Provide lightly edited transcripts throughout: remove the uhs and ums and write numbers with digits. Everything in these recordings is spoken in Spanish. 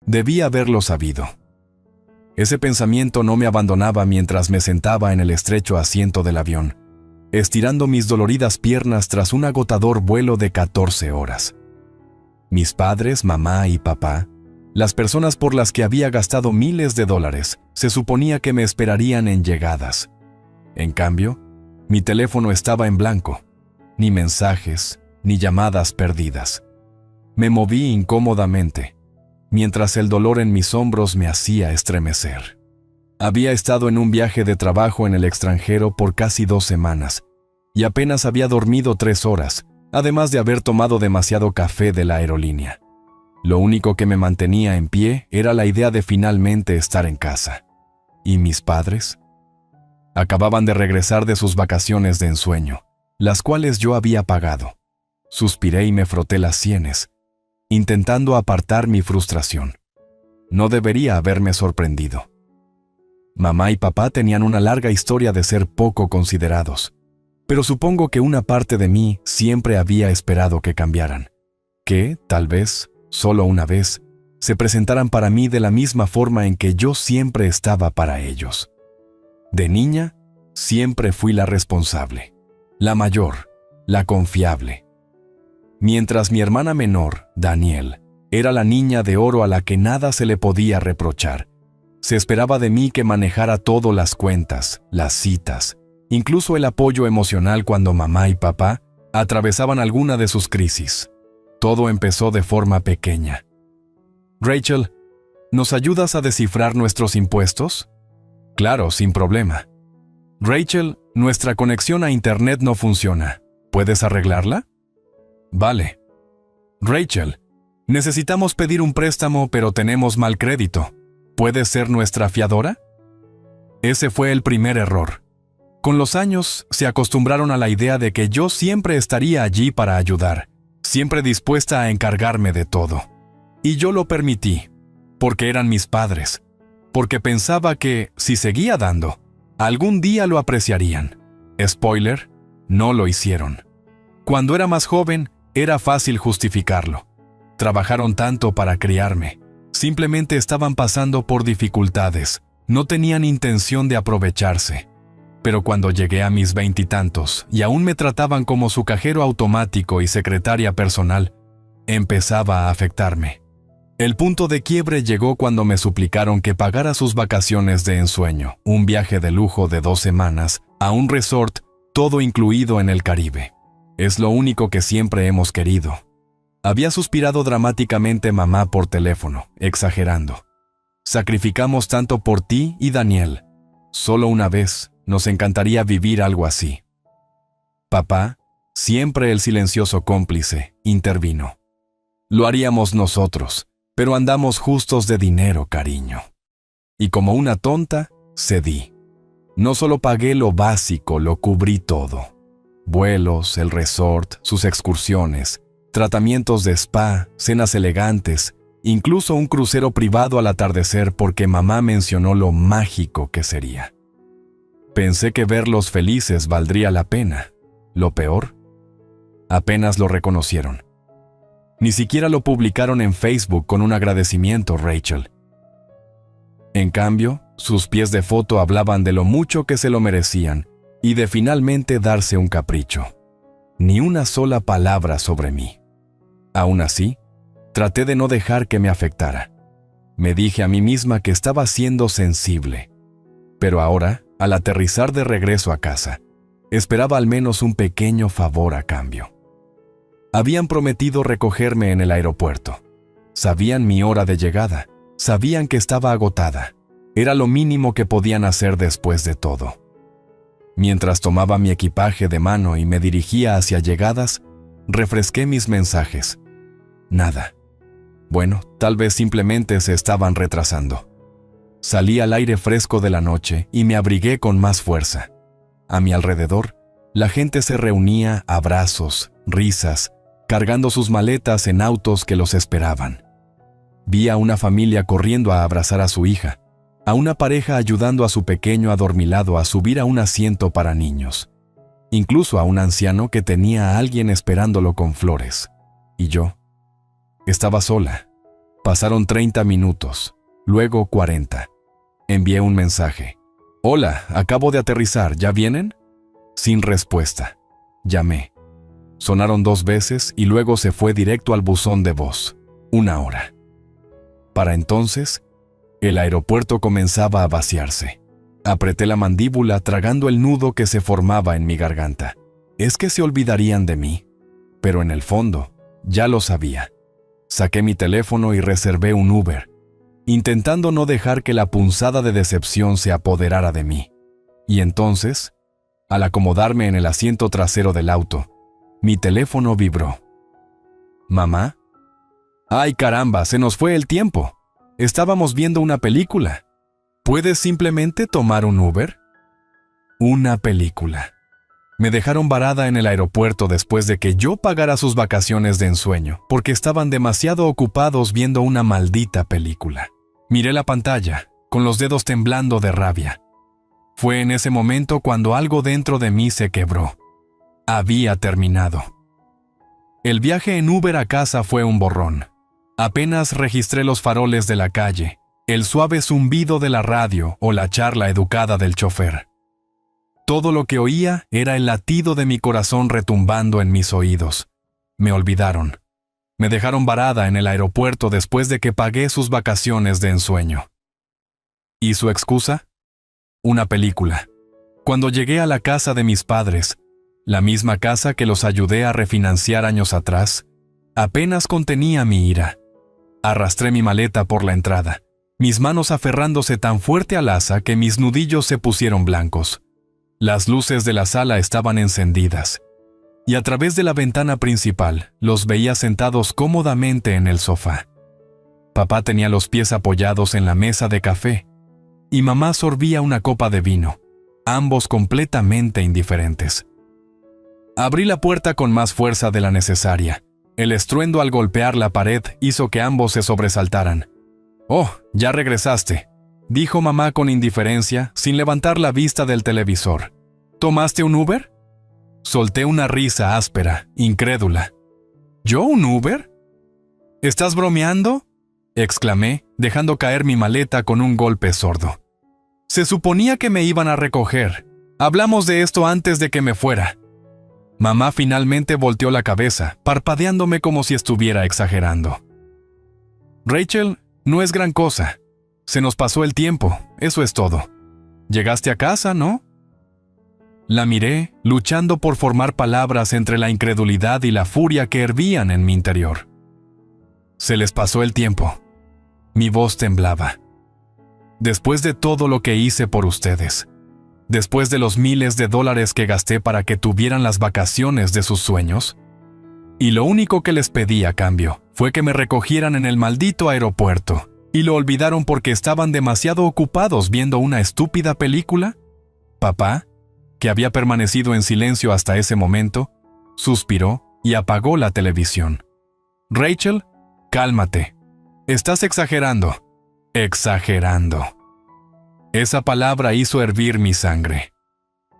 Debí haberlo sabido. Ese pensamiento no me abandonaba mientras me sentaba en el estrecho asiento del avión, estirando mis doloridas piernas tras un agotador vuelo de 14 horas. Mis padres, mamá y papá, las personas por las que había gastado miles de dólares, se suponía que me esperarían en llegadas. En cambio, mi teléfono estaba en blanco, ni mensajes, ni llamadas perdidas. Me moví incómodamente, mientras el dolor en mis hombros me hacía estremecer. Había estado en un viaje de trabajo en el extranjero por casi 2 semanas, y apenas había dormido 3 horas, además de haber tomado demasiado café de la aerolínea. Lo único que me mantenía en pie era la idea de finalmente estar en casa. ¿Y mis padres? Acababan de regresar de sus vacaciones de ensueño, las cuales yo había pagado. Suspiré y me froté las sienes, intentando apartar mi frustración. No debería haberme sorprendido. Mamá y papá tenían una larga historia de ser poco considerados, pero supongo que una parte de mí siempre había esperado que cambiaran, que, tal vez, solo una vez, se presentaran para mí de la misma forma en que yo siempre estaba para ellos. De niña, siempre fui la responsable, la mayor, la confiable. Mientras mi hermana menor, Danielle, era la niña de oro a la que nada se le podía reprochar. Se esperaba de mí que manejara todo, las cuentas, las citas, incluso el apoyo emocional cuando mamá y papá atravesaban alguna de sus crisis. Todo empezó de forma pequeña. Rachel, ¿nos ayudas a descifrar nuestros impuestos? Claro, sin problema. Rachel, nuestra conexión a internet no funciona. ¿Puedes arreglarla? Vale. Rachel, necesitamos pedir un préstamo, pero tenemos mal crédito. ¿Puedes ser nuestra fiadora? Ese fue el primer error. Con los años, se acostumbraron a la idea de que yo siempre estaría allí para ayudar, siempre dispuesta a encargarme de todo. Y yo lo permití, porque eran mis padres, porque pensaba que, si seguía dando, algún día lo apreciarían. Spoiler, no lo hicieron. Cuando era más joven, era fácil justificarlo. Trabajaron tanto para criarme. Simplemente estaban pasando por dificultades. No tenían intención de aprovecharse. Pero cuando llegué a mis 20 y tantos y aún me trataban como su cajero automático y secretaria personal, empezaba a afectarme. El punto de quiebre llegó cuando me suplicaron que pagara sus vacaciones de ensueño, un viaje de lujo de 2 semanas, a un resort, todo incluido en el Caribe. Es lo único que siempre hemos querido. Había suspirado dramáticamente mamá por teléfono, exagerando. Sacrificamos tanto por ti y Danielle. Solo una vez, nos encantaría vivir algo así. Papá, siempre el silencioso cómplice, intervino. Lo haríamos nosotros, pero andamos justos de dinero, cariño. Y como una tonta, cedí. No solo pagué lo básico, lo cubrí todo. Vuelos, el resort, sus excursiones, tratamientos de spa, cenas elegantes, incluso un crucero privado al atardecer porque mamá mencionó lo mágico que sería. Pensé que verlos felices valdría la pena. Lo peor, apenas lo reconocieron. Ni siquiera lo publicaron en Facebook con un agradecimiento, Rachel. En cambio, sus pies de foto hablaban de lo mucho que se lo merecían y de finalmente darse un capricho. Ni una sola palabra sobre mí. Aún así, traté de no dejar que me afectara. Me dije a mí misma que estaba siendo sensible. Pero ahora, al aterrizar de regreso a casa, esperaba al menos un pequeño favor a cambio. Habían prometido recogerme en el aeropuerto. Sabían mi hora de llegada. Sabían que estaba agotada. Era lo mínimo que podían hacer después de todo. Mientras tomaba mi equipaje de mano y me dirigía hacia llegadas, refresqué mis mensajes. Nada. Bueno, tal vez simplemente se estaban retrasando. Salí al aire fresco de la noche y me abrigué con más fuerza. A mi alrededor, la gente se reunía, abrazos, risas, cargando sus maletas en autos que los esperaban. Vi a una familia corriendo a abrazar a su hija, a una pareja ayudando a su pequeño adormilado a subir a un asiento para niños, incluso a un anciano que tenía a alguien esperándolo con flores. Y yo estaba sola, Pasaron 30 minutos, luego 40. Envié un mensaje. Hola, acabo de aterrizar, ¿ya vienen? Sin respuesta. Llamé. Sonaron 2 veces y luego se fue directo al buzón de voz. 1 hora. Para entonces, el aeropuerto comenzaba a vaciarse. Apreté la mandíbula tragando el nudo que se formaba en mi garganta. ¿Es que se olvidarían de mí? Pero en el fondo, ya lo sabía. Saqué mi teléfono y reservé un Uber, intentando no dejar que la punzada de decepción se apoderara de mí. Y entonces, al acomodarme en el asiento trasero del auto, mi teléfono vibró. ¿Mamá? ¡Ay, caramba! Se nos fue el tiempo. Estábamos viendo una película. ¿Puedes simplemente tomar un Uber? Una película. Me dejaron varada en el aeropuerto después de que yo pagara sus vacaciones de ensueño, porque estaban demasiado ocupados viendo una maldita película. Miré la pantalla, con los dedos temblando de rabia. Fue en ese momento cuando algo dentro de mí se quebró. Había terminado. El viaje en Uber a casa fue un borrón. Apenas registré los faroles de la calle, el suave zumbido de la radio o la charla educada del chofer. Todo lo que oía era el latido de mi corazón retumbando en mis oídos. Me olvidaron. Me dejaron varada en el aeropuerto después de que pagué sus vacaciones de ensueño. ¿Y su excusa? Una película. Cuando llegué a la casa de mis padres, la misma casa que los ayudé a refinanciar años atrás, apenas contenía mi ira. Arrastré mi maleta por la entrada, mis manos aferrándose tan fuerte al asa que mis nudillos se pusieron blancos. Las luces de la sala estaban encendidas, y a través de la ventana principal los veía sentados cómodamente en el sofá. Papá tenía los pies apoyados en la mesa de café, y mamá sorbía una copa de vino, ambos completamente indiferentes. Abrí la puerta con más fuerza de la necesaria. El estruendo al golpear la pared hizo que ambos se sobresaltaran. «Oh, ya regresaste», dijo mamá con indiferencia, sin levantar la vista del televisor. ¿Tomaste un Uber? Solté una risa áspera, incrédula. ¿Yo un Uber? ¿Estás bromeando?, exclamé, dejando caer mi maleta con un golpe sordo. Se suponía que me iban a recoger. Hablamos de esto antes de que me fuera. Mamá finalmente volteó la cabeza, parpadeándome como si estuviera exagerando. Rachel, no es gran cosa. Se nos pasó el tiempo, eso es todo. Llegaste a casa, ¿no? La miré, luchando por formar palabras entre la incredulidad y la furia que hervían en mi interior. Se les pasó el tiempo. Mi voz temblaba. Después de todo lo que hice por ustedes, después de los miles de dólares que gasté para que tuvieran las vacaciones de sus sueños, y lo único que les pedí a cambio fue que me recogieran en el maldito aeropuerto, y lo olvidaron porque estaban demasiado ocupados viendo una estúpida película. Papá, que había permanecido en silencio hasta ese momento, suspiró y apagó la televisión. Rachel, cálmate. Estás exagerando. Exagerando. Esa palabra hizo hervir mi sangre.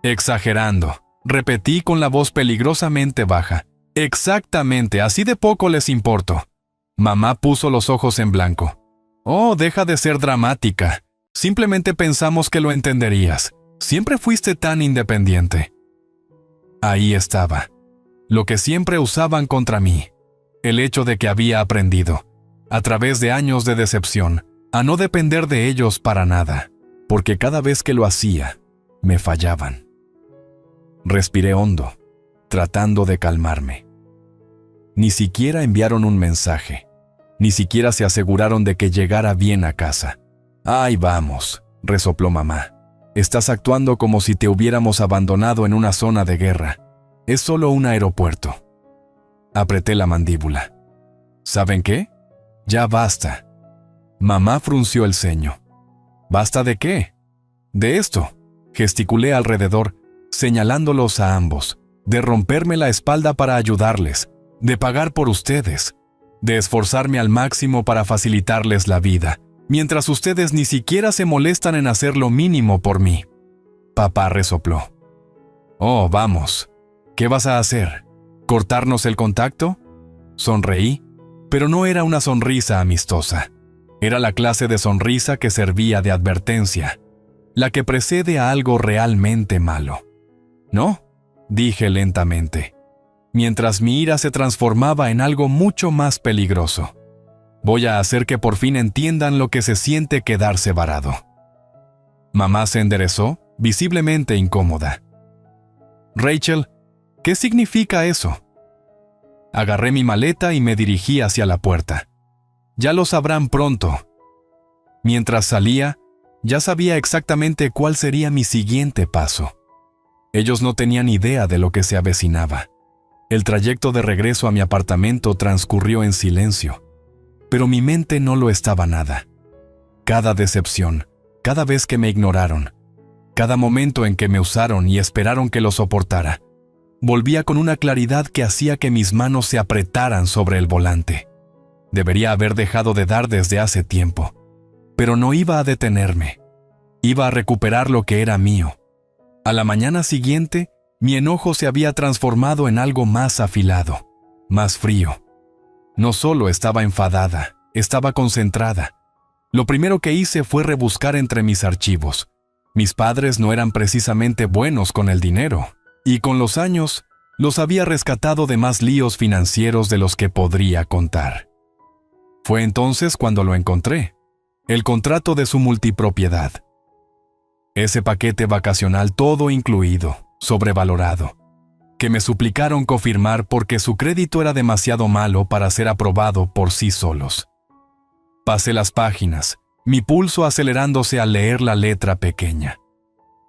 Exagerando, repetí con la voz peligrosamente baja. Exactamente, así de poco les importo. Mamá puso los ojos en blanco. Oh, deja de ser dramática. Simplemente pensamos que lo entenderías. Siempre fuiste tan independiente. Ahí estaba. Lo que siempre usaban contra mí. El hecho de que había aprendido, a través de años de decepción, a no depender de ellos para nada, porque cada vez que lo hacía, me fallaban. Respiré hondo, tratando de calmarme. Ni siquiera enviaron un mensaje. Ni siquiera se aseguraron de que llegara bien a casa. «Ay, vamos», resopló mamá. «Estás actuando como si te hubiéramos abandonado en una zona de guerra. Es solo un aeropuerto». Apreté la mandíbula. ¿Saben qué? Ya basta. Mamá frunció el ceño. ¿Basta de qué? De esto. Gesticulé alrededor, señalándolos a ambos, de romperme la espalda para ayudarles, de pagar por ustedes, de esforzarme al máximo para facilitarles la vida, mientras ustedes ni siquiera se molestan en hacer lo mínimo por mí. Papá resopló. «Oh, vamos. ¿Qué vas a hacer? ¿Cortarnos el contacto?» Sonreí. Pero no era una sonrisa amistosa. Era la clase de sonrisa que servía de advertencia, la que precede a algo realmente malo. «No», dije lentamente, mientras mi ira se transformaba en algo mucho más peligroso. «Voy a hacer que por fin entiendan lo que se siente quedarse varado». Mamá se enderezó, visiblemente incómoda. «Rachel, ¿qué significa eso?» Agarré mi maleta y me dirigí hacia la puerta. «Ya lo sabrán pronto». Mientras salía, ya sabía exactamente cuál sería mi siguiente paso. Ellos no tenían idea de lo que se avecinaba. El trayecto de regreso a mi apartamento transcurrió en silencio, pero mi mente no lo estaba nada. Cada decepción, cada vez que me ignoraron, cada momento en que me usaron y esperaron que lo soportara, volvía con una claridad que hacía que mis manos se apretaran sobre el volante. Debería haber dejado de dar desde hace tiempo, pero no iba a detenerme. Iba a recuperar lo que era mío. A la mañana siguiente, mi enojo se había transformado en algo más afilado, más frío. No solo estaba enfadada, estaba concentrada. Lo primero que hice fue rebuscar entre mis archivos. Mis padres no eran precisamente buenos con el dinero, y con los años los había rescatado de más líos financieros de los que podría contar. Fue entonces cuando lo encontré, el contrato de su multipropiedad. Ese paquete vacacional todo incluido, sobrevalorado, que me suplicaron confirmar porque su crédito era demasiado malo para ser aprobado por sí solos. Pasé las páginas, mi pulso acelerándose al leer la letra pequeña.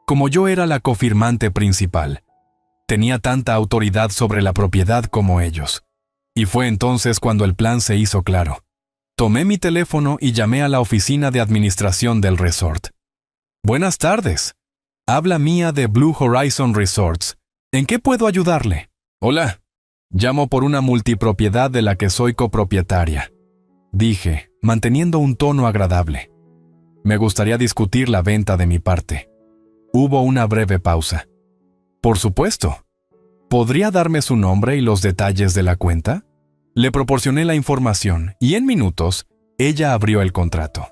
Como yo era la cofirmante principal, tenía tanta autoridad sobre la propiedad como ellos. Y fue entonces cuando el plan se hizo claro. Tomé mi teléfono y llamé a la oficina de administración del resort. «Buenas tardes. Habla Mía de Blue Horizon Resorts. ¿En qué puedo ayudarle?» «Hola. Llamo por una multipropiedad de la que soy copropietaria», dije, manteniendo un tono agradable. Me gustaría discutir la venta de mi parte. Hubo una breve pausa. «Por supuesto. ¿Podría darme su nombre y los detalles de la cuenta?» Le proporcioné la información y en minutos ella abrió el contrato.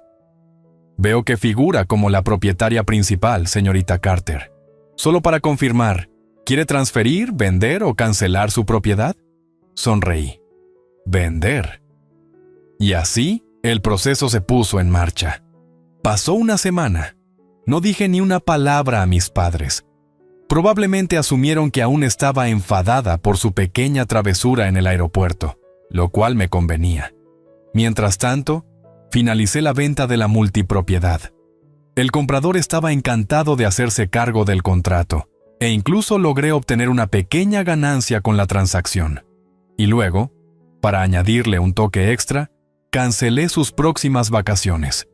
«Veo que figura como la propietaria principal, señorita Carter. Solo para confirmar, ¿quiere transferir, vender o cancelar su propiedad?» Sonreí. «Vender». Y así, el proceso se puso en marcha. Pasó una semana. No dije ni una palabra a mis padres. Probablemente asumieron que aún estaba enfadada por su pequeña travesura en el aeropuerto, lo cual me convenía. Mientras tanto, finalicé la venta de la multipropiedad. El comprador estaba encantado de hacerse cargo del contrato, e incluso logré obtener una pequeña ganancia con la transacción. Y luego, para añadirle un toque extra, cancelé sus próximas vacaciones.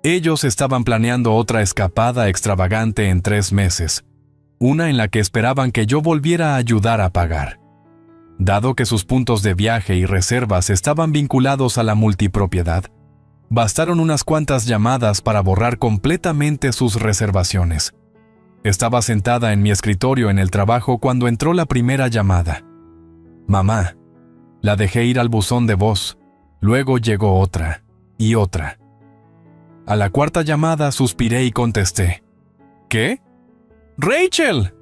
Ellos estaban planeando otra escapada extravagante en 3 meses, una en la que esperaban que yo volviera a ayudar a pagar. Dado que sus puntos de viaje y reservas estaban vinculados a la multipropiedad, bastaron unas cuantas llamadas para borrar completamente sus reservaciones. Estaba sentada en mi escritorio en el trabajo cuando entró la primera llamada. «Mamá». La dejé ir al buzón de voz. Luego llegó otra y otra. A la cuarta llamada suspiré y contesté. «¿Qué?» «¡Rachel!».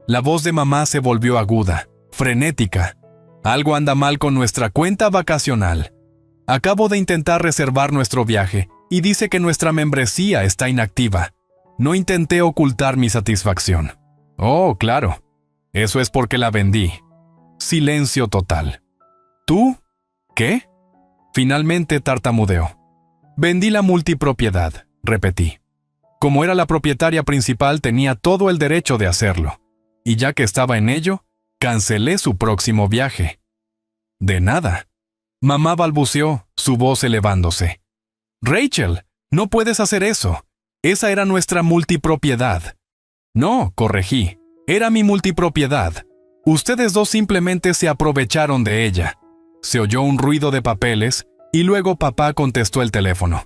La voz de mamá se volvió aguda, frenética. «Algo anda mal con nuestra cuenta vacacional. Acabo de intentar reservar nuestro viaje y dice que nuestra membresía está inactiva. No intenté ocultar mi satisfacción». «Oh, claro. Eso es porque la vendí». Silencio total. «¿Tú? ¿Qué?». Finalmente tartamudeó. «Vendí la multipropiedad», repetí. Como era la propietaria principal, tenía todo el derecho de hacerlo. Y ya que estaba en ello, cancelé su próximo viaje. «De nada». Mamá balbuceó, su voz elevándose. «Rachel, no puedes hacer eso. Esa era nuestra multipropiedad». «No», corregí, «era mi multipropiedad. Ustedes dos simplemente se aprovecharon de ella». Se oyó un ruido de papeles y luego papá contestó el teléfono.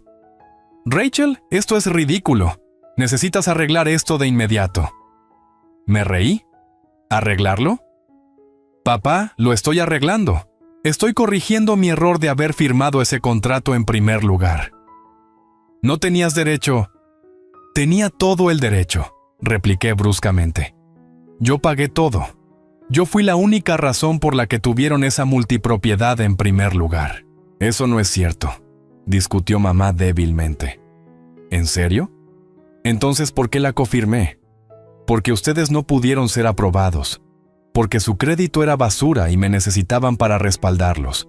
«Rachel, esto es ridículo. Necesitas arreglar esto de inmediato». Me reí. ¿Arreglarlo? «Papá, lo estoy arreglando. Estoy corrigiendo mi error de haber firmado ese contrato en primer lugar. No tenías derecho. Tenía todo el derecho, repliqué bruscamente. Yo pagué todo. Yo fui la única razón por la que tuvieron esa multipropiedad en primer lugar. Eso no es cierto, discutió mamá débilmente. ¿En serio? Entonces, ¿por qué la cofirmé? Porque ustedes no pudieron ser aprobados, porque su crédito era basura y me necesitaban para respaldarlos.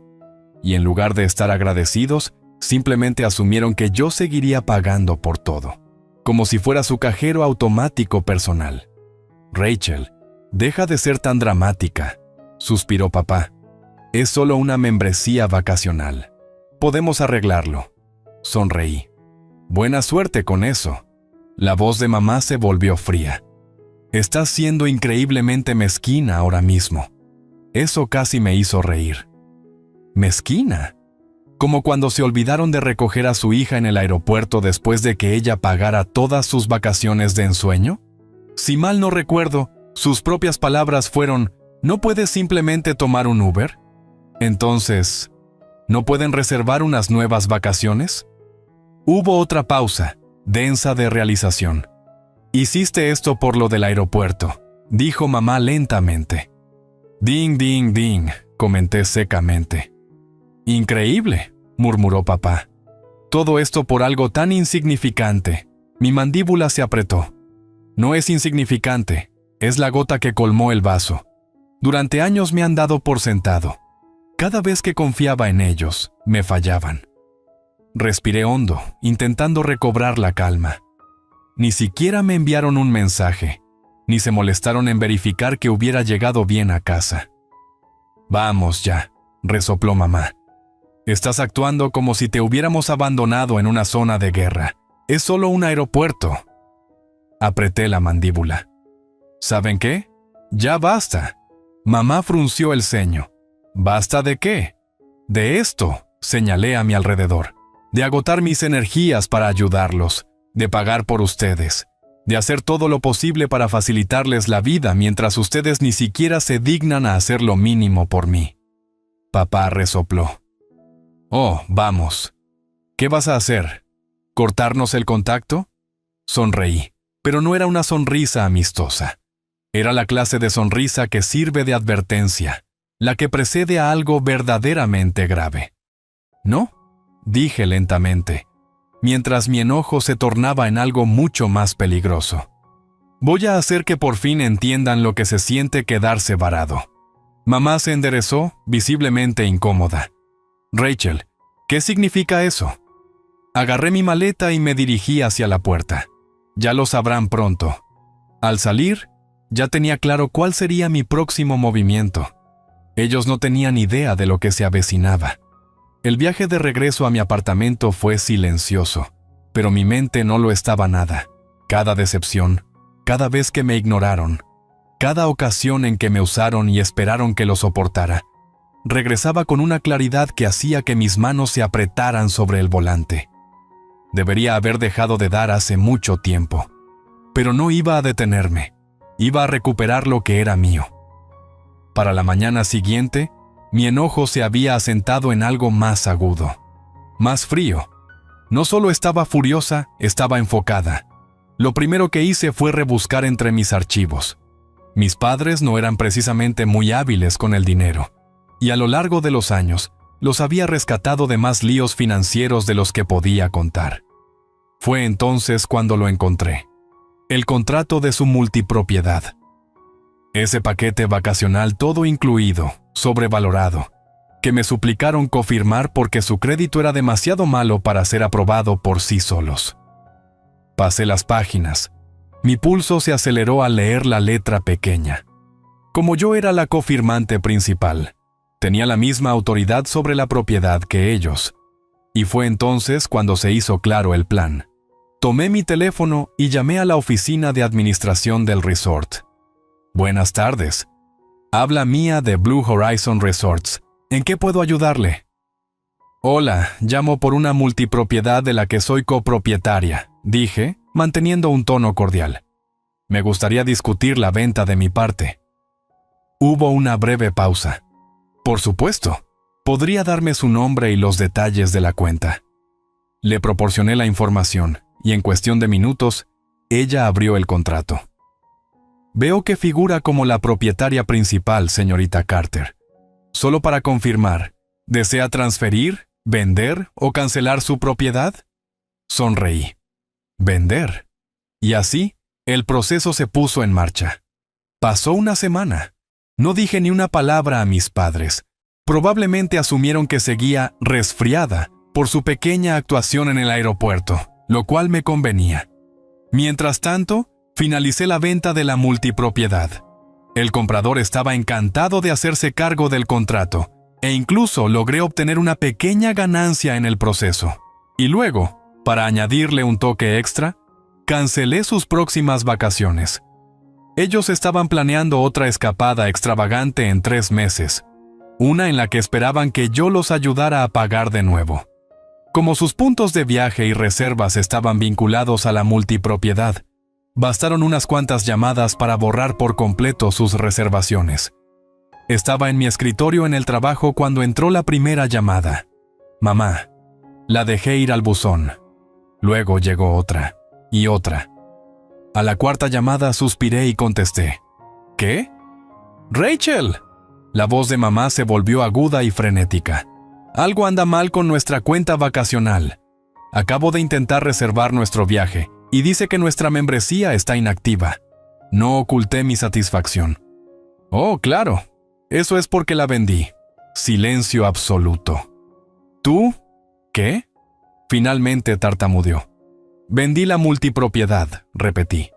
Y en lugar de estar agradecidos, simplemente asumieron que yo seguiría pagando por todo, como si fuera su cajero automático personal. Rachel, deja de ser tan dramática, suspiró papá. Es solo una membresía vacacional. Podemos arreglarlo. Sonreí. Buena suerte con eso. La voz de mamá se volvió fría. Estás siendo increíblemente mezquina ahora mismo. Eso casi me hizo reír. ¿Mezquina? Como cuando se olvidaron de recoger a su hija en el aeropuerto después de que ella pagara todas sus vacaciones de ensueño. Si mal no recuerdo, sus propias palabras fueron: ¿no puedes simplemente tomar un Uber? Entonces, ¿no pueden reservar unas nuevas vacaciones? Hubo otra pausa, densa de realización. Hiciste esto por lo del aeropuerto, dijo mamá lentamente. Ding, ding, ding, comenté secamente. Increíble, murmuró papá. Todo esto por algo tan insignificante. Mi mandíbula se apretó. No es insignificante, es la gota que colmó el vaso. Durante años me han dado por sentado. Cada vez que confiaba en ellos, me fallaban. Respiré hondo, intentando recobrar la calma. Ni siquiera me enviaron un mensaje, ni se molestaron en verificar que hubiera llegado bien a casa. Vamos ya, resopló mamá. Estás actuando como si te hubiéramos abandonado en una zona de guerra. Es solo un aeropuerto. Apreté la mandíbula. ¿Saben qué? Ya basta. Mamá frunció el ceño. ¿Basta de qué? De esto, señalé a mi alrededor. De agotar mis energías para ayudarlos, de pagar por ustedes, de hacer todo lo posible para facilitarles la vida mientras ustedes ni siquiera se dignan a hacer lo mínimo por mí. Papá resopló. Oh, vamos. ¿Qué vas a hacer? ¿Cortarnos el contacto? Sonreí, pero no era una sonrisa amistosa. Era la clase de sonrisa que sirve de advertencia, la que precede a algo verdaderamente grave. ¿No? Dije lentamente, mientras mi enojo se tornaba en algo mucho más peligroso. Voy a hacer que por fin entiendan lo que se siente quedarse varado. Mamá se enderezó, visiblemente incómoda. Rachel, ¿qué significa eso? Agarré mi maleta y me dirigí hacia la puerta. Ya lo sabrán pronto. Al salir, ya tenía claro cuál sería mi próximo movimiento. Ellos no tenían idea de lo que se avecinaba. El viaje de regreso a mi apartamento fue silencioso, pero mi mente no lo estaba nada. Cada decepción, cada vez que me ignoraron, cada ocasión en que me usaron y esperaron que lo soportara, regresaba con una claridad que hacía que mis manos se apretaran sobre el volante. Debería haber dejado de dar hace mucho tiempo, pero no iba a detenerme. Iba a recuperar lo que era mío. Para la mañana siguiente, mi enojo se había asentado en algo más agudo, más frío. No solo estaba furiosa, estaba enfocada. Lo primero que hice fue rebuscar entre mis archivos. Mis padres no eran precisamente muy hábiles con el dinero, y a lo largo de los años, los había rescatado de más líos financieros de los que podía contar. Fue entonces cuando lo encontré. El contrato de su multipropiedad. Ese paquete vacacional todo incluido, sobrevalorado, que me suplicaron cofirmar porque su crédito era demasiado malo para ser aprobado por sí solos. Pasé las páginas. Mi pulso se aceleró al leer la letra pequeña. Como yo era la cofirmante principal, tenía la misma autoridad sobre la propiedad que ellos. Y fue entonces cuando se hizo claro el plan. Tomé mi teléfono y llamé a la oficina de administración del resort. Buenas tardes. Habla Mia de Blue Horizon Resorts. ¿En qué puedo ayudarle? Hola, llamo por una multipropiedad de la que soy copropietaria, dije, manteniendo un tono cordial. Me gustaría discutir la venta de mi parte. Hubo una breve pausa. Por supuesto, ¿Podría darme su nombre y los detalles de la cuenta? Le proporcioné la información y en cuestión de minutos, ella abrió el contrato. Veo que figura como la propietaria principal, señorita Carter. Solo para confirmar, ¿desea transferir, vender o cancelar su propiedad? Sonreí. ¿Vender? Y así, el proceso se puso en marcha. Pasó una semana. No dije ni una palabra a mis padres. Probablemente asumieron que seguía resfriada por su pequeña actuación en el aeropuerto, lo cual me convenía. Mientras tanto, finalicé la venta de la multipropiedad. El comprador estaba encantado de hacerse cargo del contrato, e incluso logré obtener una pequeña ganancia en el proceso. Y luego, para añadirle un toque extra, cancelé sus próximas vacaciones. Ellos estaban planeando otra escapada extravagante en 3 meses, una en la que esperaban que yo los ayudara a pagar de nuevo. Como sus puntos de viaje y reservas estaban vinculados a la multipropiedad, bastaron unas cuantas llamadas para borrar por completo sus reservaciones. Estaba en mi escritorio en el trabajo cuando entró la primera llamada. Mamá. La dejé ir al buzón. Luego llegó otra, y otra. A la cuarta llamada suspiré y contesté. ¿Qué? ¡Rachel! La voz de mamá se volvió aguda y frenética. Algo anda mal con nuestra cuenta vacacional. Acabo de intentar reservar nuestro viaje y dice que nuestra membresía está inactiva. No oculté mi satisfacción. Oh, claro. Eso es porque la vendí. Silencio absoluto. ¿Tú? ¿Qué? Finalmente tartamudeó. Vendí la multipropiedad, repetí.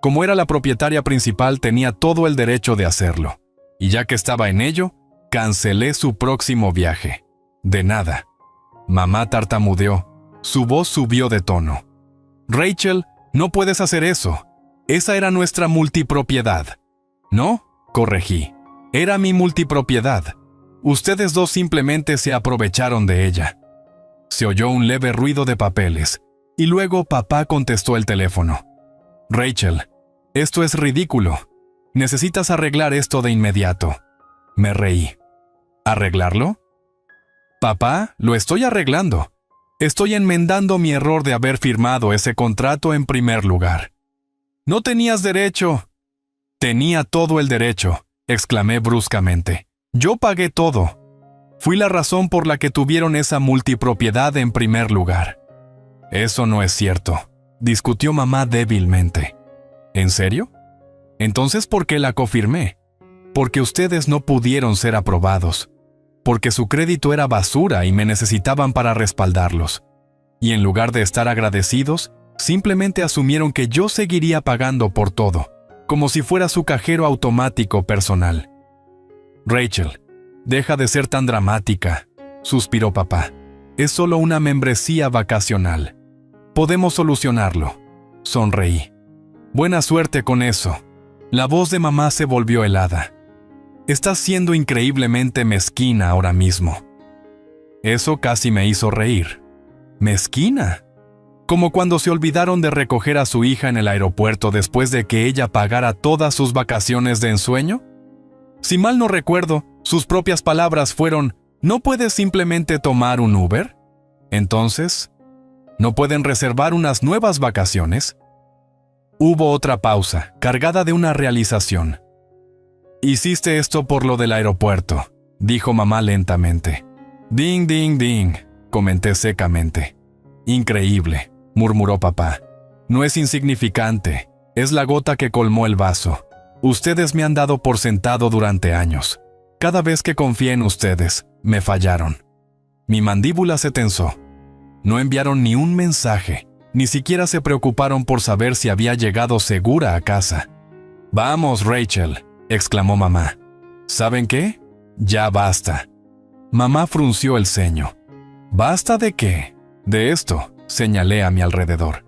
Como era la propietaria principal, tenía todo el derecho de hacerlo. Y ya que estaba en ello, cancelé su próximo viaje. De nada. Mamá tartamudeó. Su voz subió de tono. Rachel, no puedes hacer eso. Esa era nuestra multipropiedad. No, corregí. Era mi multipropiedad. Ustedes dos simplemente se aprovecharon de ella. Se oyó un leve ruido de papeles, y luego papá contestó el teléfono. Rachel, esto es ridículo. Necesitas arreglar esto de inmediato. Me reí. ¿Arreglarlo? Papá, lo estoy arreglando. Estoy enmendando mi error de haber firmado ese contrato en primer lugar. No tenías derecho. Tenía todo el derecho, exclamé bruscamente. Yo pagué todo. Fui la razón por la que tuvieron esa multipropiedad en primer lugar. Eso no es cierto, discutió mamá débilmente. ¿En serio? Entonces, ¿por qué la cofirmé? Porque ustedes no pudieron ser aprobados. Porque su crédito era basura y me necesitaban para respaldarlos. Y en lugar de estar agradecidos, simplemente asumieron que yo seguiría pagando por todo, como si fuera su cajero automático personal. Rachel, deja de ser tan dramática, suspiró papá. Es solo una membresía vacacional. Podemos solucionarlo. Sonreí. Buena suerte con eso. La voz de mamá se volvió helada. Estás siendo increíblemente mezquina ahora mismo. Eso casi me hizo reír. ¿Mezquina? Como cuando se olvidaron de recoger a su hija en el aeropuerto después de que ella pagara todas sus vacaciones de ensueño. Si mal no recuerdo, sus propias palabras fueron, ¿no puedes simplemente tomar un Uber? Entonces, ¿no pueden reservar unas nuevas vacaciones? Hubo otra pausa, cargada de una realización. Hiciste esto por lo del aeropuerto, dijo mamá lentamente. Ding, ding, ding, comenté secamente. Increíble, murmuró papá. No es insignificante, es la gota que colmó el vaso. Ustedes me han dado por sentado durante años. Cada vez que confié en ustedes, me fallaron. Mi mandíbula se tensó. No enviaron ni un mensaje, ni siquiera se preocuparon por saber si había llegado segura a casa. Vamos, Rachel, exclamó mamá. ¿Saben qué? Ya basta. Mamá frunció el ceño. ¿Basta de qué? De esto, señalé a mi alrededor.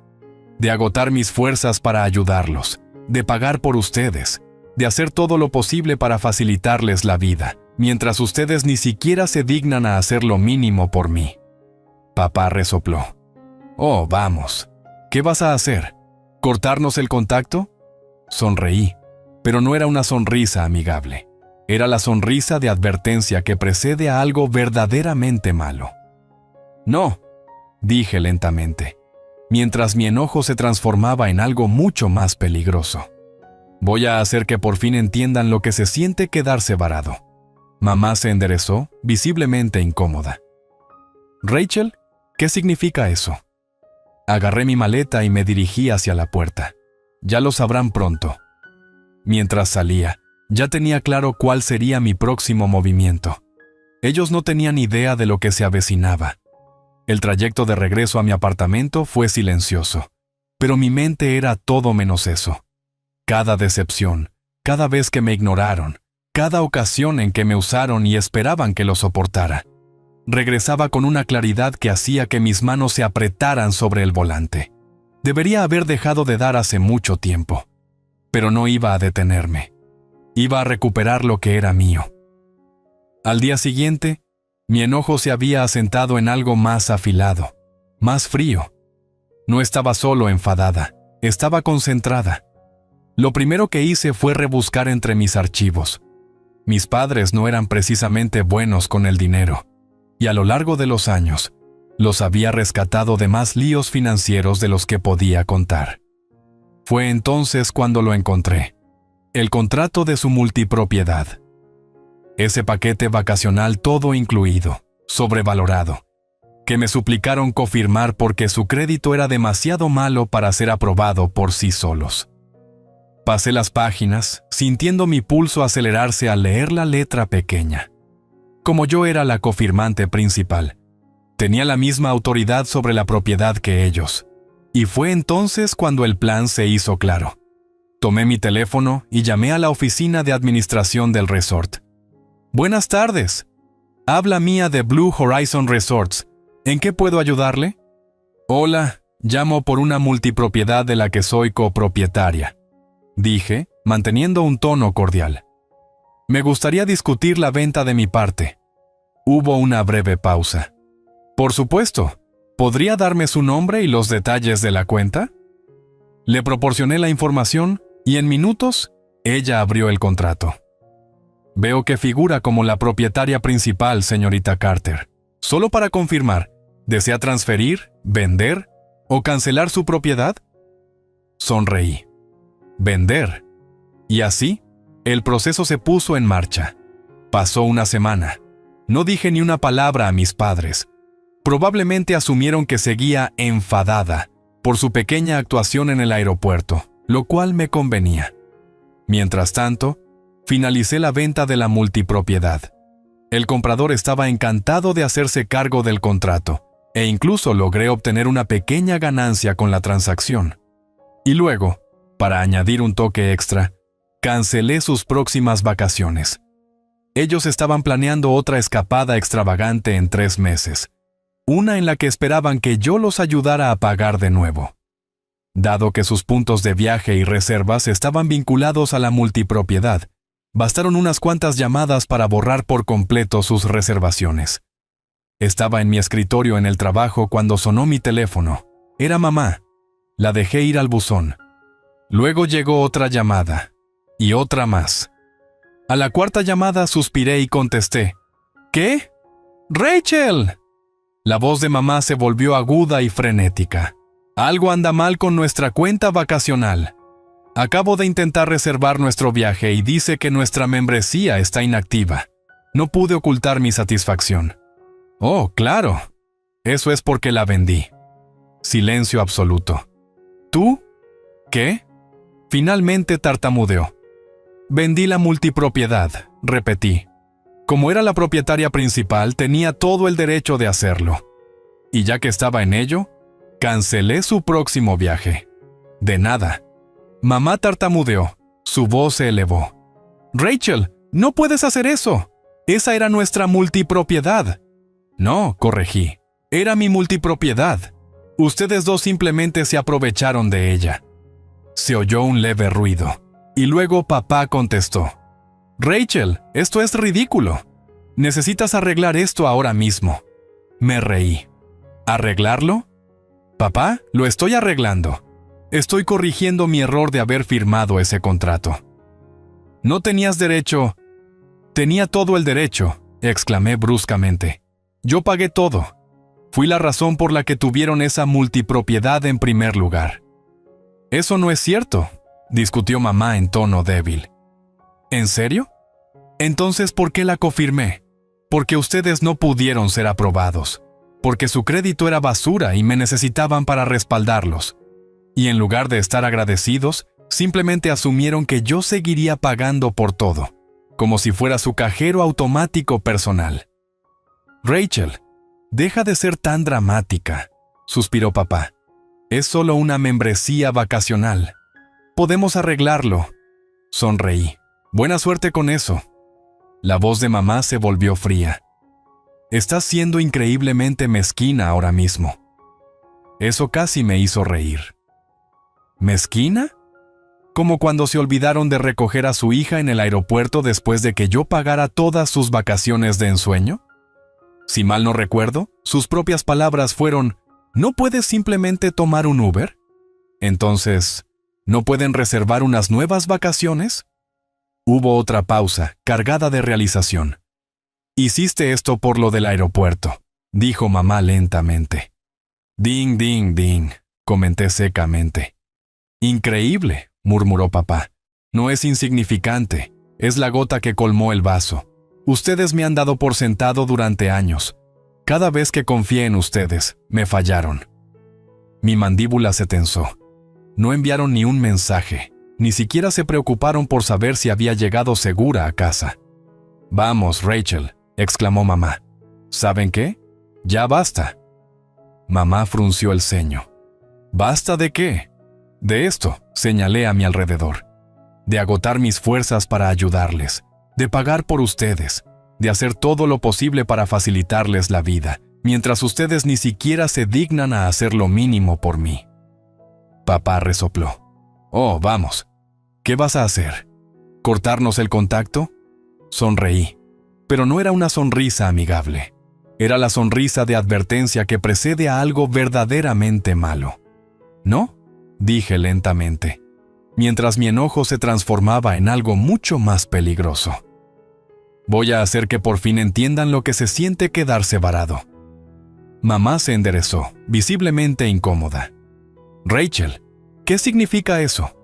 De agotar mis fuerzas para ayudarlos, de pagar por ustedes, de hacer todo lo posible para facilitarles la vida, mientras ustedes ni siquiera se dignan a hacer lo mínimo por mí. Papá resopló. Oh, vamos. ¿Qué vas a hacer? ¿Cortarnos el contacto? Sonreí, pero no era una sonrisa amigable. Era la sonrisa de advertencia que precede a algo verdaderamente malo. No, dije lentamente, mientras mi enojo se transformaba en algo mucho más peligroso. Voy a hacer que por fin entiendan lo que se siente quedarse varado. Mamá se enderezó, visiblemente incómoda. Rachel, ¿qué significa eso? Agarré mi maleta y me dirigí hacia la puerta. Ya lo sabrán pronto. Mientras salía, ya tenía claro cuál sería mi próximo movimiento. Ellos no tenían idea de lo que se avecinaba. El trayecto de regreso a mi apartamento fue silencioso, pero mi mente era todo menos eso. Cada decepción, cada vez que me ignoraron, cada ocasión en que me usaron y esperaban que lo soportara, regresaba con una claridad que hacía que mis manos se apretaran sobre el volante. Debería haber dejado de dar hace mucho tiempo, pero no iba a detenerme. Iba a recuperar lo que era mío. Al día siguiente, mi enojo se había asentado en algo más afilado, más frío. No estaba solo enfadada, estaba concentrada. Lo primero que hice fue rebuscar entre mis archivos. Mis padres no eran precisamente buenos con el dinero, y a lo largo de los años, los había rescatado de más líos financieros de los que podía contar. Fue entonces cuando lo encontré. El contrato de su multipropiedad. Ese paquete vacacional todo incluido, sobrevalorado, que me suplicaron confirmar porque su crédito era demasiado malo para ser aprobado por sí solos. Pasé las páginas, sintiendo mi pulso acelerarse al leer la letra pequeña. Como yo era la cofirmante principal, tenía la misma autoridad sobre la propiedad que ellos, y fue entonces cuando el plan se hizo claro. Tomé mi teléfono y llamé a la oficina de administración del resort. Buenas tardes. Habla Mía de Blue Horizon Resorts. ¿En qué puedo ayudarle? Hola, llamo por una multipropiedad de la que soy copropietaria, dije, manteniendo un tono cordial. Me gustaría discutir la venta de mi parte. Hubo una breve pausa. Por supuesto. ¿Podría darme su nombre y los detalles de la cuenta? Le proporcioné la información y en minutos, ella abrió el contrato. Veo que figura como la propietaria principal, señorita Carter. Solo para confirmar, ¿desea transferir, vender o cancelar su propiedad? Sonreí. Vender. Y así, el proceso se puso en marcha. Pasó una semana. No dije ni una palabra a mis padres. Probablemente asumieron que seguía enfadada por su pequeña actuación en el aeropuerto, lo cual me convenía. Mientras tanto, finalicé la venta de la multipropiedad. El comprador estaba encantado de hacerse cargo del contrato, e incluso logré obtener una pequeña ganancia con la transacción. Y luego, para añadir un toque extra, cancelé sus próximas vacaciones. Ellos estaban planeando otra escapada extravagante en 3 meses, una en la que esperaban que yo los ayudara a pagar de nuevo. Dado que sus puntos de viaje y reservas estaban vinculados a la multipropiedad, bastaron unas cuantas llamadas para borrar por completo sus reservaciones. Estaba en mi escritorio en el trabajo cuando sonó mi teléfono. Era mamá. La dejé ir al buzón. Luego llegó otra llamada, y otra más. A la 4ª llamada suspiré y contesté. ¿Qué? ¡Rachel! La voz de mamá se volvió aguda y frenética. Algo anda mal con nuestra cuenta vacacional. Acabo de intentar reservar nuestro viaje y dice que nuestra membresía está inactiva. No pude ocultar mi satisfacción. Oh, claro. Eso es porque la vendí. Silencio absoluto. ¿Tú? ¿Qué? Finalmente tartamudeó. Vendí la multipropiedad, repetí. Como era la propietaria principal, tenía todo el derecho de hacerlo. Y ya que estaba en ello, cancelé su próximo viaje. De nada. Mamá tartamudeó. Su voz se elevó. Rachel, no puedes hacer eso. Esa era nuestra multipropiedad. No, corregí. Era mi multipropiedad. Ustedes dos simplemente se aprovecharon de ella. Se oyó un leve ruido. Y luego papá contestó. Rachel, esto es ridículo. Necesitas arreglar esto ahora mismo. Me reí. ¿Arreglarlo? Papá, lo estoy arreglando. Estoy corrigiendo mi error de haber firmado ese contrato. No tenías derecho. Tenía todo el derecho, exclamé bruscamente. Yo pagué todo. Fui la razón por la que tuvieron esa multipropiedad en primer lugar. Eso no es cierto, discutió mamá en tono débil. ¿En serio? Entonces, ¿por qué la confirmé? Porque ustedes no pudieron ser aprobados. Porque su crédito era basura y me necesitaban para respaldarlos. Y en lugar de estar agradecidos, simplemente asumieron que yo seguiría pagando por todo, como si fuera su cajero automático personal. Rachel, deja de ser tan dramática, suspiró papá. Es solo una membresía vacacional. Podemos arreglarlo. Sonreí. Buena suerte con eso. La voz de mamá se volvió fría. Estás siendo increíblemente mezquina ahora mismo. Eso casi me hizo reír. ¿Mezquina? Como cuando se olvidaron de recoger a su hija en el aeropuerto después de que yo pagara todas sus vacaciones de ensueño. Si mal no recuerdo, sus propias palabras fueron: ¿no puedes simplemente tomar un Uber? Entonces, ¿no pueden reservar unas nuevas vacaciones? Hubo otra pausa, cargada de realización. Hiciste esto por lo del aeropuerto, dijo mamá lentamente. Ding, ding, ding, comenté secamente. Increíble, murmuró papá. No es insignificante, es la gota que colmó el vaso. Ustedes me han dado por sentado durante años. Cada vez que confié en ustedes, me fallaron. Mi mandíbula se tensó. No enviaron ni un mensaje. Ni siquiera se preocuparon por saber si había llegado segura a casa. Vamos, Rachel, exclamó mamá. ¿Saben qué? Ya basta. Mamá frunció el ceño. ¿Basta de qué? De esto, señalé a mi alrededor. De agotar mis fuerzas para ayudarles, de pagar por ustedes, de hacer todo lo posible para facilitarles la vida, mientras ustedes ni siquiera se dignan a hacer lo mínimo por mí. Papá resopló. Oh, vamos. ¿Qué vas a hacer? ¿Cortarnos el contacto? Sonreí, pero no era una sonrisa amigable. Era la sonrisa de advertencia que precede a algo verdaderamente malo. ¿No? Dije lentamente, mientras mi enojo se transformaba en algo mucho más peligroso. Voy a hacer que por fin entiendan lo que se siente quedarse varado. Mamá se enderezó, visiblemente incómoda. Rachel, ¿qué significa eso?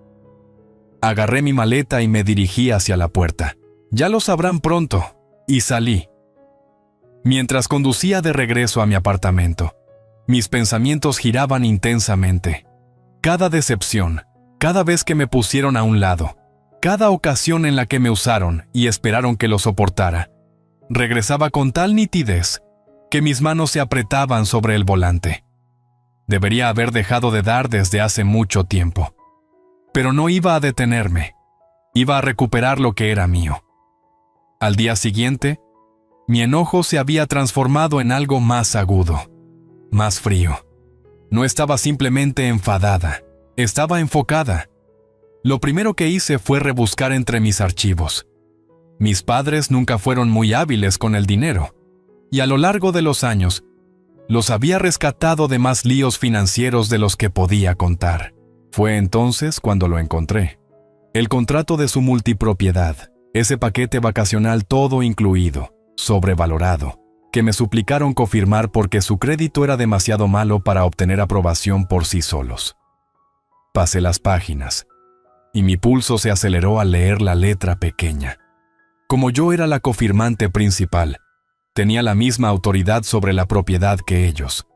Agarré mi maleta y me dirigí hacia la puerta. Ya lo sabrán pronto. Y salí. Mientras conducía de regreso a mi apartamento, mis pensamientos giraban intensamente. Cada decepción, cada vez que me pusieron a un lado, cada ocasión en la que me usaron y esperaron que lo soportara, regresaba con tal nitidez que mis manos se apretaban sobre el volante. Debería haber dejado de dar desde hace mucho tiempo. Pero no iba a detenerme. Iba a recuperar lo que era mío. Al día siguiente, mi enojo se había transformado en algo más agudo, más frío. No estaba simplemente enfadada, estaba enfocada. Lo primero que hice fue rebuscar entre mis archivos. Mis padres nunca fueron muy hábiles con el dinero, y a lo largo de los años, los había rescatado de más líos financieros de los que podía contar. Fue entonces cuando lo encontré. El contrato de su multipropiedad, ese paquete vacacional todo incluido, sobrevalorado, que me suplicaron confirmar porque su crédito era demasiado malo para obtener aprobación por sí solos. Pasé las páginas, y mi pulso se aceleró al leer la letra pequeña. Como yo era la confirmante principal, tenía la misma autoridad sobre la propiedad que ellos.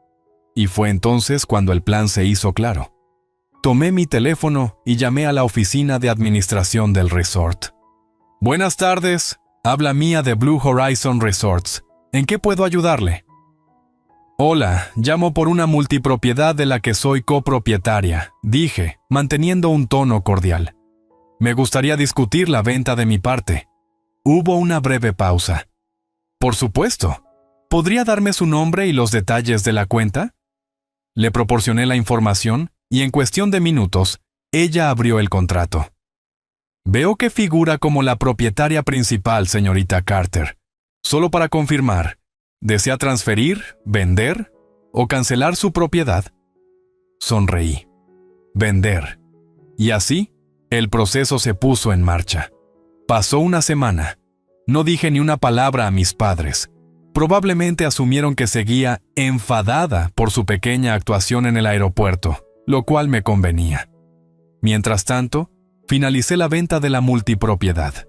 Y fue entonces cuando el plan se hizo claro. Tomé mi teléfono y llamé a la oficina de administración del resort. Buenas tardes, habla Mía de Blue Horizon Resorts. ¿En qué puedo ayudarle? Hola, llamo por una multipropiedad de la que soy copropietaria, dije, manteniendo un tono cordial. Me gustaría discutir la venta de mi parte. Hubo una breve pausa. Por supuesto. ¿Podría darme su nombre y los detalles de la cuenta? Le proporcioné la información y en cuestión de minutos, ella abrió el contrato. Veo que figura como la propietaria principal, señorita Carter. Solo para confirmar, ¿desea transferir, vender o cancelar su propiedad? Sonreí. Vender. Y así, el proceso se puso en marcha. Pasó una semana. No dije ni una palabra a mis padres. Probablemente asumieron que seguía enfadada por su pequeña actuación en el aeropuerto, lo cual me convenía. Mientras tanto, finalicé la venta de la multipropiedad.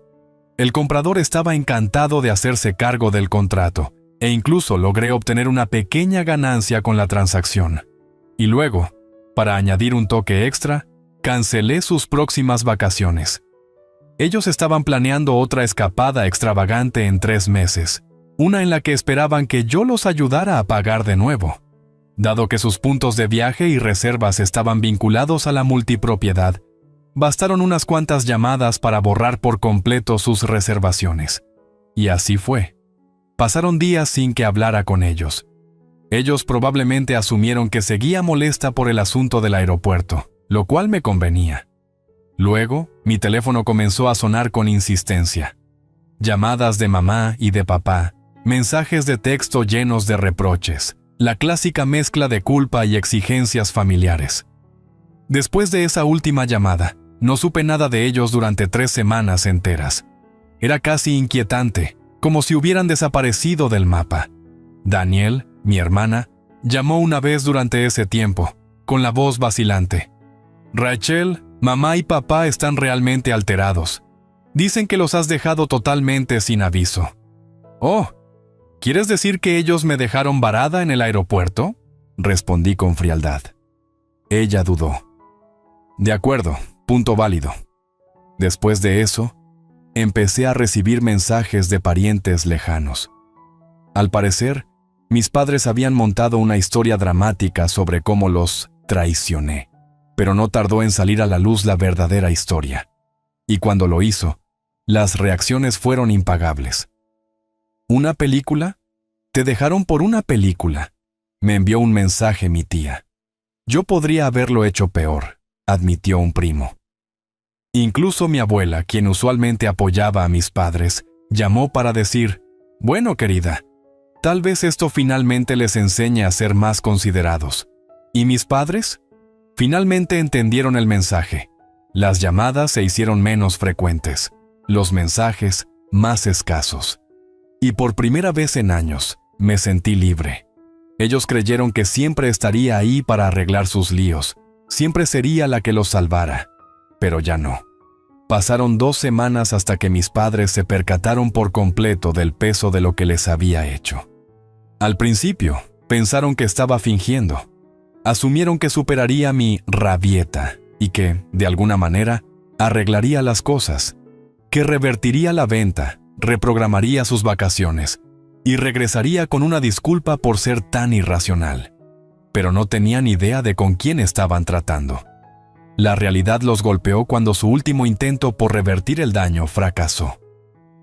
El comprador estaba encantado de hacerse cargo del contrato, e incluso logré obtener una pequeña ganancia con la transacción. Y luego, para añadir un toque extra, cancelé sus próximas vacaciones. Ellos estaban planeando otra escapada extravagante en 3 meses, una en la que esperaban que yo los ayudara a pagar de nuevo. Dado que sus puntos de viaje y reservas estaban vinculados a la multipropiedad, bastaron unas cuantas llamadas para borrar por completo sus reservaciones. Y así fue. Pasaron días sin que hablara con ellos. Ellos probablemente asumieron que seguía molesta por el asunto del aeropuerto, lo cual me convenía. Luego, mi teléfono comenzó a sonar con insistencia. Llamadas de mamá y de papá, mensajes de texto llenos de reproches, la clásica mezcla de culpa y exigencias familiares. Después de esa última llamada, no supe nada de ellos durante 3 semanas enteras. Era casi inquietante, como si hubieran desaparecido del mapa. Daniel, mi hermana, llamó una vez durante ese tiempo, con la voz vacilante. «Rachel, mamá y papá están realmente alterados. Dicen que los has dejado totalmente sin aviso». «Oh, ¿quieres decir que ellos me dejaron varada en el aeropuerto?», respondí con frialdad. Ella dudó. «De acuerdo, punto válido». Después de eso, empecé a recibir mensajes de parientes lejanos. Al parecer, mis padres habían montado una historia dramática sobre cómo los traicioné, pero no tardó en salir a la luz la verdadera historia. Y cuando lo hizo, las reacciones fueron impagables. ¿Una película? Te dejaron por una película, me envió un mensaje mi tía. Yo podría haberlo hecho peor, admitió un primo. Incluso mi abuela, quien usualmente apoyaba a mis padres, llamó para decir, «Bueno, querida, tal vez esto finalmente les enseñe a ser más considerados». ¿Y mis padres? Finalmente entendieron el mensaje. Las llamadas se hicieron menos frecuentes, los mensajes más escasos. Y por primera vez en años, me sentí libre. Ellos creyeron que siempre estaría ahí para arreglar sus líos, siempre sería la que los salvara. Pero ya no. Pasaron 2 semanas hasta que mis padres se percataron por completo del peso de lo que les había hecho. Al principio, pensaron que estaba fingiendo. Asumieron que superaría mi rabieta y que, de alguna manera, arreglaría las cosas, que revertiría la venta, reprogramaría sus vacaciones y regresaría con una disculpa por ser tan irracional. Pero no tenían idea de con quién estaban tratando. La realidad los golpeó cuando su último intento por revertir el daño fracasó.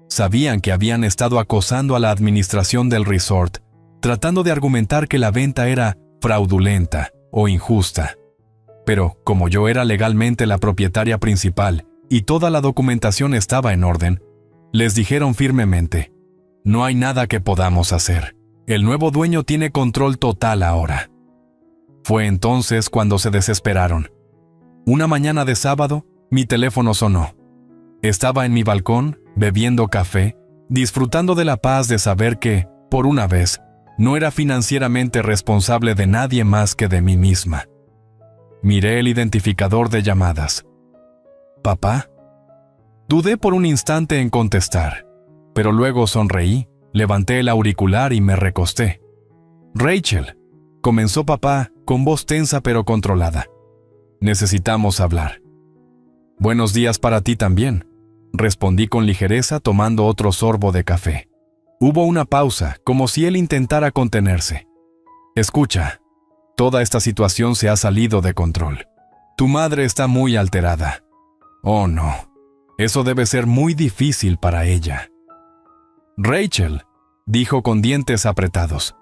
Sabían que habían estado acosando a la administración del resort, tratando de argumentar que la venta era fraudulenta o injusta. Pero, como yo era legalmente la propietaria principal y toda la documentación estaba en orden, les dijeron firmemente, «No hay nada que podamos hacer. El nuevo dueño tiene control total ahora». Fue entonces cuando se desesperaron. Una mañana de sábado, mi teléfono sonó. Estaba en mi balcón, bebiendo café, disfrutando de la paz de saber que, por una vez, no era financieramente responsable de nadie más que de mí misma. Miré el identificador de llamadas. ¿Papá? Dudé por un instante en contestar, pero luego sonreí, levanté el auricular y me recosté. «Rachel», comenzó papá con voz tensa pero controlada. «Necesitamos hablar». «Buenos días para ti también», respondí con ligereza tomando otro sorbo de café. Hubo una pausa, como si él intentara contenerse. «Escucha, toda esta situación se ha salido de control. Tu madre está muy alterada». «Oh, no. Eso debe ser muy difícil para ella». «Rachel», dijo con dientes apretados.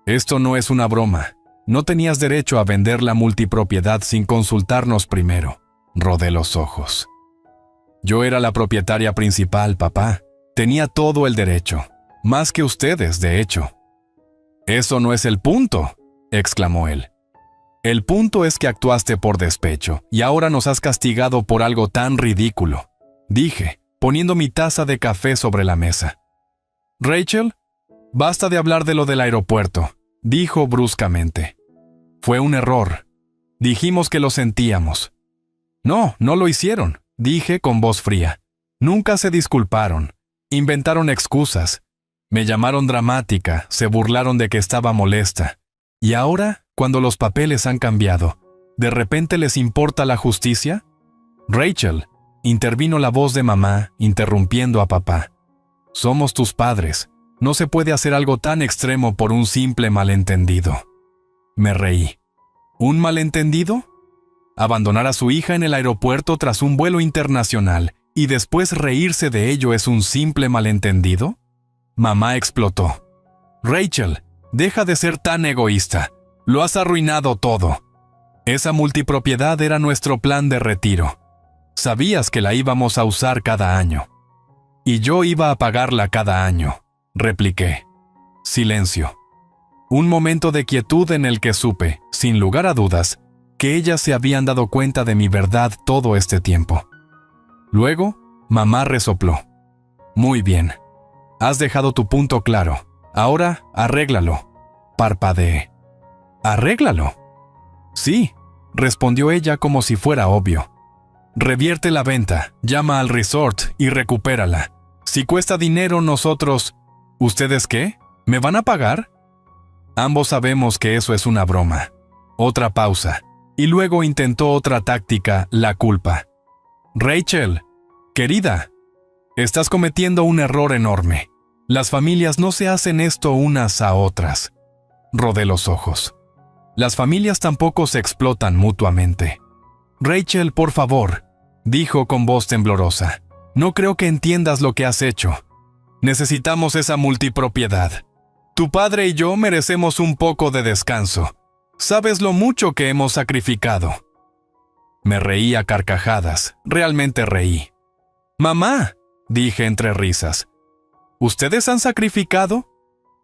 «Esto no es una broma. No tenías derecho a vender la multipropiedad sin consultarnos primero». Rodé los ojos. «Yo era la propietaria principal, papá. Tenía todo el derecho. Más que ustedes, de hecho». «Eso no es el punto», exclamó él. «El punto es que actuaste por despecho y ahora nos has castigado por algo tan ridículo. Dije, poniendo mi taza de café sobre la mesa. «Rachel, basta de hablar de lo del aeropuerto», dijo bruscamente. «Fue un error. Dijimos que lo sentíamos». «No, no lo hicieron», dije con voz fría. «Nunca se disculparon. Inventaron excusas. Me llamaron dramática, se burlaron de que estaba molesta. Y ahora, cuando los papeles han cambiado, ¿de repente les importa la justicia?» «Rachel», intervino la voz de mamá, interrumpiendo a papá. «Somos tus padres. No se puede hacer algo tan extremo por un simple malentendido». Me reí. ¿Un malentendido? Abandonar a su hija en el aeropuerto tras un vuelo internacional y después reírse de ello es un simple malentendido. Mamá explotó. «Rachel, deja de ser tan egoísta. Lo has arruinado todo. Esa multipropiedad era nuestro plan de retiro. Sabías que la íbamos a usar cada año. Y yo iba a pagarla cada año», repliqué. Silencio. Un momento de quietud en el que supe, sin lugar a dudas, que ellas se habían dado cuenta de mi verdad todo este tiempo. Luego, mamá resopló. «Muy bien. Has dejado tu punto claro. Ahora, arréglalo». Parpadeé. «¿Arréglalo?» «Sí», respondió ella como si fuera obvio. «Revierte la venta, llama al resort y recupérala. Si cuesta dinero nosotros... ¿Ustedes qué? ¿Me van a pagar?» Ambos sabemos que eso es una broma. Otra pausa. Y luego intentó otra táctica, la culpa. «Rachel, querida, estás cometiendo un error enorme. Las familias no se hacen esto unas a otras». Rodé los ojos. Las familias tampoco se explotan mutuamente. «Rachel, por favor», dijo con voz temblorosa. «No creo que entiendas lo que has hecho. Necesitamos esa multipropiedad. Tu padre y yo merecemos un poco de descanso. Sabes lo mucho que hemos sacrificado». Me reí a carcajadas, realmente reí. «Mamá», dije entre risas, «¿ustedes han sacrificado?»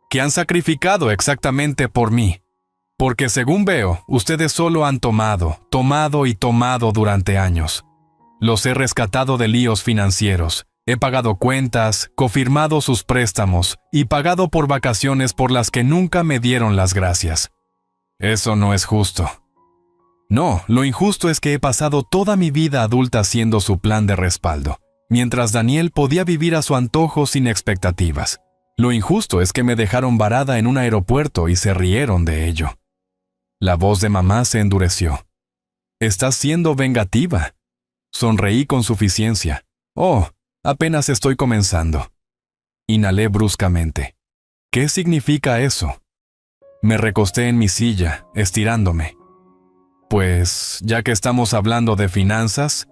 «¿Qué han sacrificado exactamente por mí?» «Porque según veo, ustedes solo han tomado durante años. Los he rescatado de líos financieros. He pagado cuentas, cofirmado sus préstamos y pagado por vacaciones por las que nunca me dieron las gracias. Eso no es justo». «No, lo injusto es que he pasado toda mi vida adulta siendo su plan de respaldo, mientras Daniel podía vivir a su antojo sin expectativas. Lo injusto es que me dejaron varada en un aeropuerto y se rieron de ello». La voz de mamá se endureció. «Estás siendo vengativa». Sonreí con suficiencia. «Oh, apenas estoy comenzando». Inhalé bruscamente. «¿Qué significa eso?» Me recosté en mi silla, estirándome. «Pues, ya que estamos hablando de finanzas,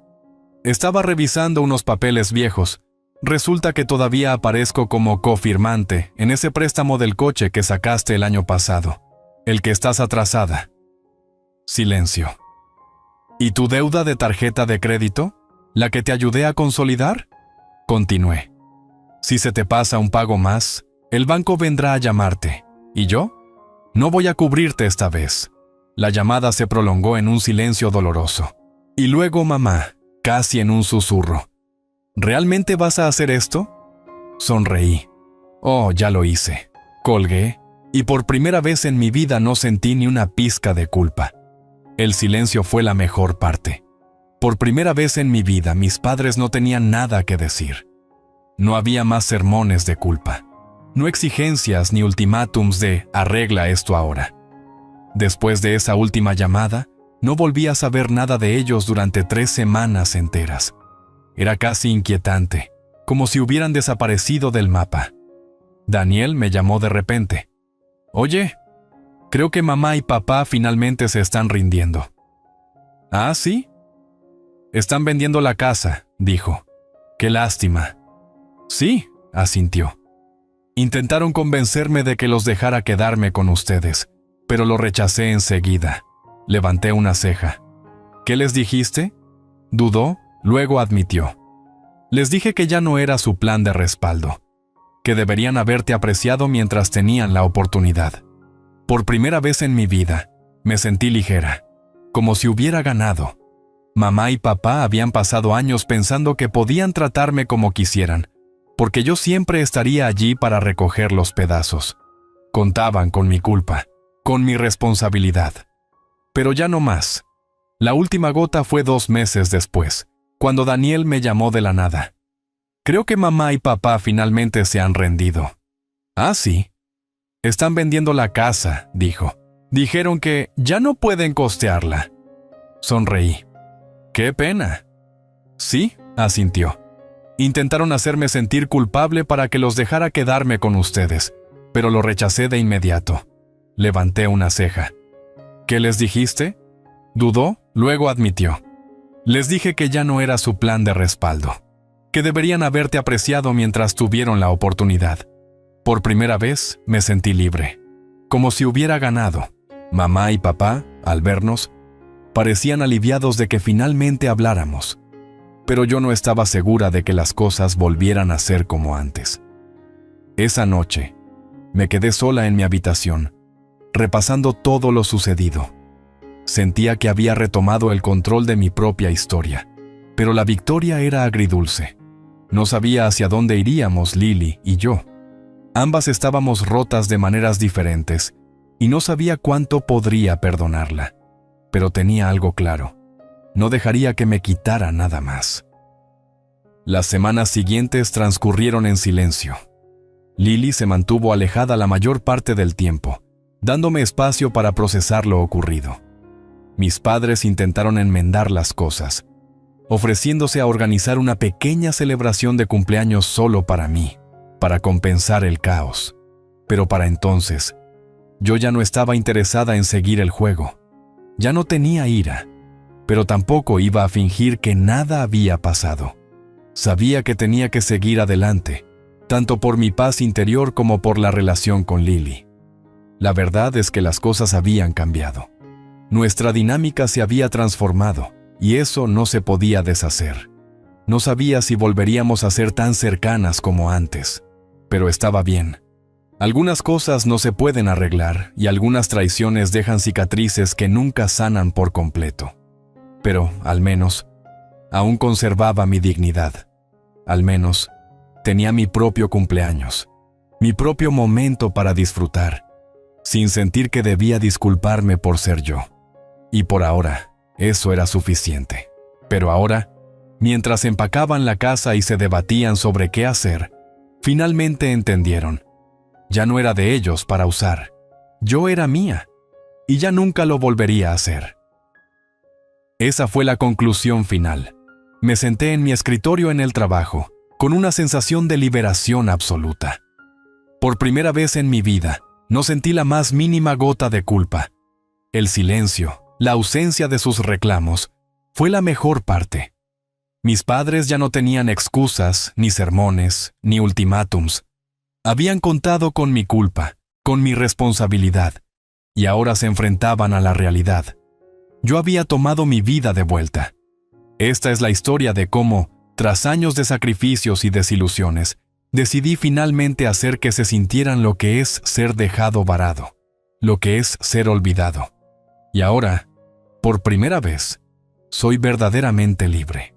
estaba revisando unos papeles viejos. Resulta que todavía aparezco como cofirmante en ese préstamo del coche que sacaste el año pasado, el que estás atrasada». Silencio. «¿Y tu deuda de tarjeta de crédito? ¿La que te ayudé a consolidar?». Continué. «Si se te pasa un pago más, el banco vendrá a llamarte. ¿Y yo? No voy a cubrirte esta vez». La llamada se prolongó en un silencio doloroso. Y luego mamá, casi en un susurro. «¿Realmente vas a hacer esto?». Sonreí. «Oh, ya lo hice». Colgué, y por primera vez en mi vida no sentí ni una pizca de culpa. El silencio fue la mejor parte. Por primera vez en mi vida mis padres no tenían nada que decir. No había más sermones de culpa. No exigencias ni ultimátums de «arregla esto ahora». Después de esa última llamada, no volví a saber nada de ellos durante 3 semanas enteras. Era casi inquietante, como si hubieran desaparecido del mapa. Daniel me llamó de repente. «Oye, creo que mamá y papá finalmente se están rindiendo». «¿Ah, sí?». «Están vendiendo la casa», dijo. «Qué lástima». «Sí», asintió. «Intentaron convencerme de que los dejara quedarme con ustedes, pero lo rechacé enseguida». Levanté una ceja. «¿Qué les dijiste?». Dudó, luego admitió. «Les dije que ya no era su plan de respaldo, que deberían haberte apreciado mientras tenían la oportunidad». Por primera vez en mi vida, me sentí ligera, como si hubiera ganado. Mamá y papá habían pasado años pensando que podían tratarme como quisieran, porque yo siempre estaría allí para recoger los pedazos. Contaban con mi culpa, con mi responsabilidad. Pero ya no más. La última gota fue 2 meses después, cuando Daniel me llamó de la nada. Creo que mamá y papá finalmente se han rendido. Ah, sí. Están vendiendo la casa, dijo. Dijeron que ya no pueden costearla. Sonreí. ¡Qué pena! Sí, asintió. Intentaron hacerme sentir culpable para que los dejara quedarme con ustedes, pero lo rechacé de inmediato. Levanté una ceja. ¿Qué les dijiste? Dudó, luego admitió. Les dije que ya no era su plan de respaldo, que deberían haberte apreciado mientras tuvieron la oportunidad. Por primera vez me sentí libre, como si hubiera ganado. Mamá y papá, al vernos, parecían aliviados de que finalmente habláramos, pero yo no estaba segura de que las cosas volvieran a ser como antes. Esa noche, me quedé sola en mi habitación, repasando todo lo sucedido. Sentía que había retomado el control de mi propia historia, pero la victoria era agridulce. No sabía hacia dónde iríamos Lily y yo. Ambas estábamos rotas de maneras diferentes, y no sabía cuánto podría perdonarla. Pero tenía algo claro: no dejaría que me quitara nada más. Las semanas siguientes transcurrieron en silencio. Lily se mantuvo alejada la mayor parte del tiempo, dándome espacio para procesar lo ocurrido. Mis padres intentaron enmendar las cosas, ofreciéndose a organizar una pequeña celebración de cumpleaños solo para mí, para compensar el caos. Pero para entonces, yo ya no estaba interesada en seguir el juego. Ya no tenía ira, pero tampoco iba a fingir que nada había pasado. Sabía que tenía que seguir adelante, tanto por mi paz interior como por la relación con Lily. La verdad es que las cosas habían cambiado. Nuestra dinámica se había transformado, y eso no se podía deshacer. No sabía si volveríamos a ser tan cercanas como antes, pero estaba bien. Algunas cosas no se pueden arreglar y algunas traiciones dejan cicatrices que nunca sanan por completo. Pero, al menos, aún conservaba mi dignidad. Al menos, tenía mi propio cumpleaños, mi propio momento para disfrutar, sin sentir que debía disculparme por ser yo. Y por ahora, eso era suficiente. Pero ahora, mientras empacaban la casa y se debatían sobre qué hacer, finalmente entendieron. Ya no era de ellos para usar. Yo era mía, y ya nunca lo volvería a hacer. Esa fue la conclusión final. Me senté en mi escritorio en el trabajo, con una sensación de liberación absoluta. Por primera vez en mi vida, no sentí la más mínima gota de culpa. El silencio, la ausencia de sus reclamos, fue la mejor parte. Mis padres ya no tenían excusas, ni sermones, ni ultimátums. Habían contado con mi culpa, con mi responsabilidad, y ahora se enfrentaban a la realidad. Yo había tomado mi vida de vuelta. Esta es la historia de cómo, tras años de sacrificios y desilusiones, decidí finalmente hacer que se sintieran lo que es ser dejado varado, lo que es ser olvidado. Y ahora, por primera vez, soy verdaderamente libre.